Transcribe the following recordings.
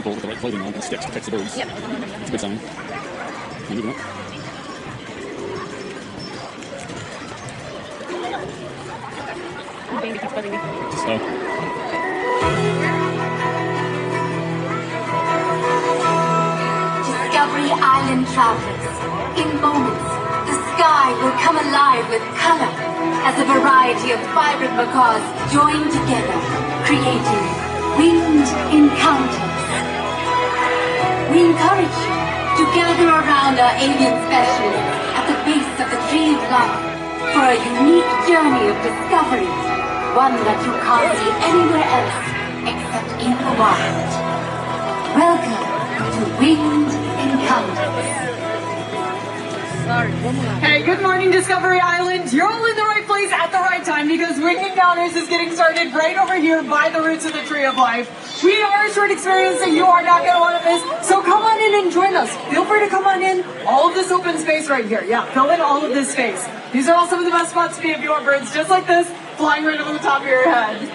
people with the right clothing on and sticks to fix the birds. Yep. It's a good sign. And moving up. Baby keeps buzzing me. So. Discovery Island travelers. In moments, the sky will come alive with color as a variety of vibrant macaws join together, creating winged encounters. We encourage you to gather around our alien specialists at the base of the tree of life for a unique journey of discovery, one that you can't see anywhere else except in the wild. Welcome to Winged Encounters. Hey, good morning, Discovery Island. You're all in the right place at the right time because Winged Encounters is getting started right over here by the roots of the Tree of Life. We are a short experience that you are not going to want to miss, so come on in and join us. Feel free to come on in. All of this open space right here. Yeah, fill in all of this space. These are all some of the best spots to be if you want birds just like this, flying right over the top of your head.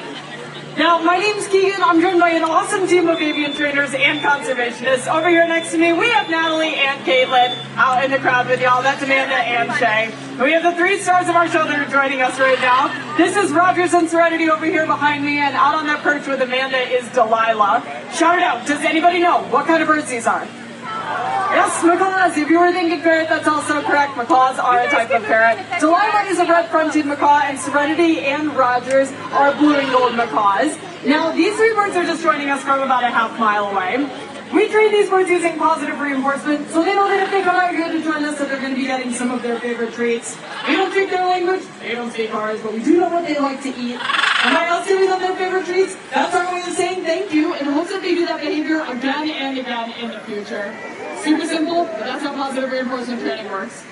Now, my name's Keegan. I'm joined by an awesome team of avian trainers and conservationists. Over here next to me, we have Natalie and Caitlin out in the crowd with y'all. That's Amanda and Shay. We have the 3 stars of our show that are joining us right now. This is Rogers and Serenity over here behind me, and out on that perch with Amanda is Delilah. Shout it out. Does anybody know what kind of birds these are? Yes, macaws. If you were thinking ferret, that's also correct. Macaws are a type of ferret. Delilah is a red-fronted macaw, and Serenity and Rogers are blue and gold macaws. Now, these 3 birds are just joining us from about a half-mile away. We train these birds using positive reinforcement, so they know that if they come out here to join us, that they're going to be getting some of their favorite treats. We don't speak their language, they don't speak ours, but we do know what they like to eat. And by us giving them their favorite treats, that's our way of saying thank you, in hopes that they do that behavior again and again in the future. Super simple, but that's how positive reinforcement training works.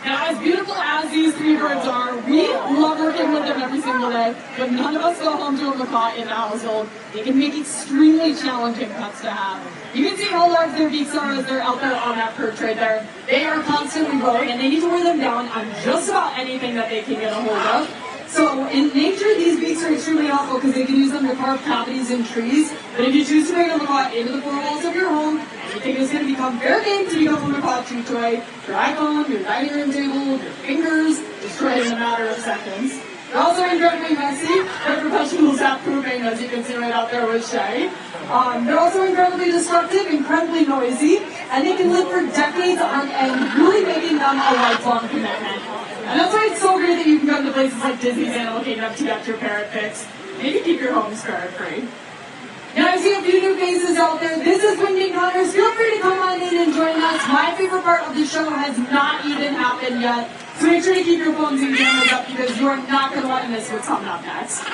Now, as beautiful as these 3 birds are, we love working with them every single day, but none of us go home to a macaw in the household. They can make extremely challenging pets to have. You can see how large their beaks are as they're out there on that perch right there. They are constantly growing, and they need to wear them down on just about anything that they can get a hold of. So in nature, these beaks are extremely helpful because they can use them to carve cavities in trees. But if you choose to bring a macaw into the 4 walls of your home, anything is going to become fair game to become a macaw chew toy. Your iPhone, your dining room table, your fingers, destroyed in a matter of seconds. They're also incredibly messy. They're professionals at pooping, as you can see right out there with Shay. They're also incredibly destructive, incredibly noisy, and they can live for decades on end, really making them a lifelong commitment. And that's why it's so great that you can go to places like Disney's Animal Kingdom to get your parrot fix. Maybe keep your home ferret free. Now I see a few new faces out there. This is Winged Encounters. Feel free to come on in and join us. My favorite part of the show has not even happened yet. So make sure to keep your phones and cameras up because you are not going to want to miss what's coming up next.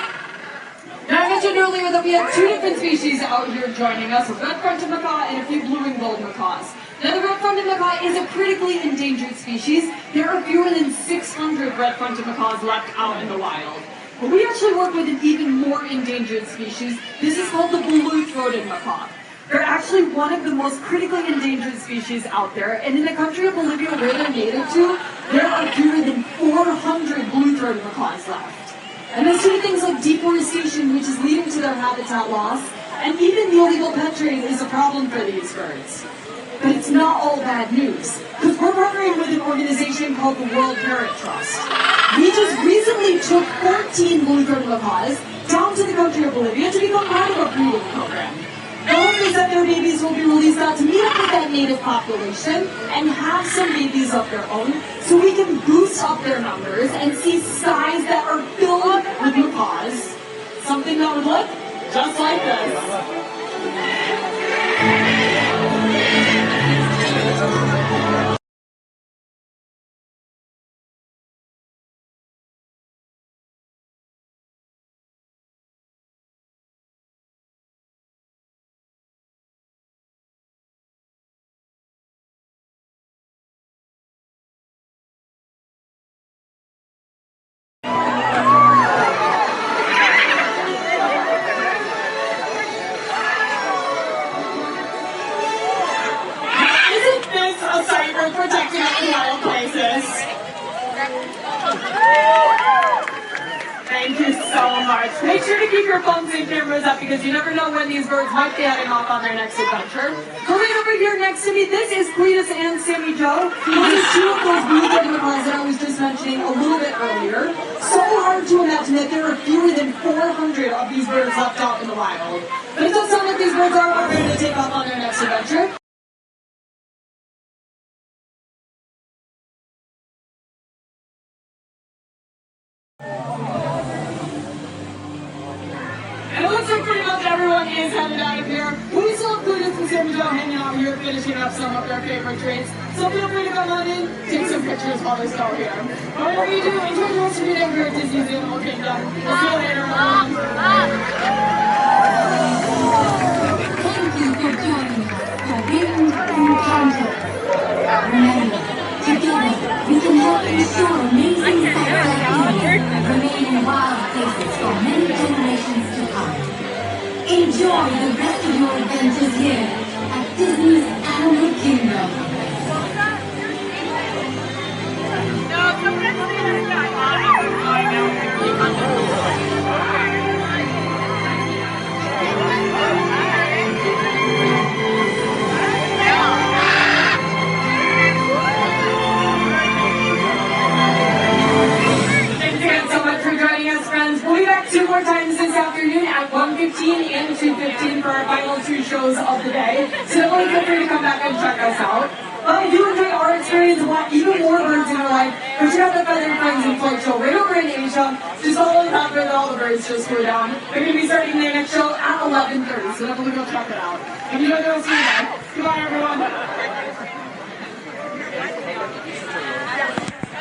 Now I mentioned earlier that we have 2 different species out here joining us, a red-fronted macaw and a few blue and gold macaws. Now the red-fronted macaw is a critically endangered species. There are fewer than 600 red-fronted macaws left out in the wild. But we actually work with an even more endangered species. This is called the blue-throated macaw. They're actually one of the most critically endangered species out there, and in the country of Bolivia where they're native to, there are fewer than 400 blue-throated macaws left. And that's due to things like deforestation, which is leading to their habitat loss, and even the illegal pet trade is a problem for these birds. But it's not all bad news, because we're partnering with an organization called the World Parrot Trust. We just recently took 14 blue-throated macaws down to the country of Bolivia to become part of a breeding program. The hope is that their babies will be released out to meet up with that native population and have some babies of their own, so we can boost up their numbers and see skies that are filled with macaws. Something that would look just like this. Thank you so much. Make sure to keep your phones and cameras up because you never know when these birds might be heading off on their next adventure. Coming over here next to me, this is Cletus and Sammy Joe. These are two of those blue-threaded macaws that I was just mentioning a little bit earlier. So hard to imagine that there are fewer than 400 of these birds left out in the wild. But it does sound like these birds are about ready to take off on their next adventure. And it looks like pretty much everyone is headed out of here. We still have Cletus and Sammy Joe hanging out here, finishing up some of their favorite treats. So feel free to come on in, take some pictures while they're still here. Whatever you do, enjoy the rest of your day here at Disney's Animal Kingdom. We'll see you later, everyone. Thank you for joining us for Hidden Encounters. Remember, together we can help ensure amazing sights like these remain in wild places for many generations to come. Enjoy the rest of your adventures here at Disney's Animal Kingdom. Two more times this afternoon at 1:15 and 2:15 for our final two shows of the day. So definitely feel free to come back and check us out. If you enjoyed our experience and want even more birds in your life, go check out the Feather Friends in Flight show right over in Asia. Just follow the path that all the birds just flew down. They're going to be starting their next show at 11:30, so definitely go check it out. And enjoy the rest of your day.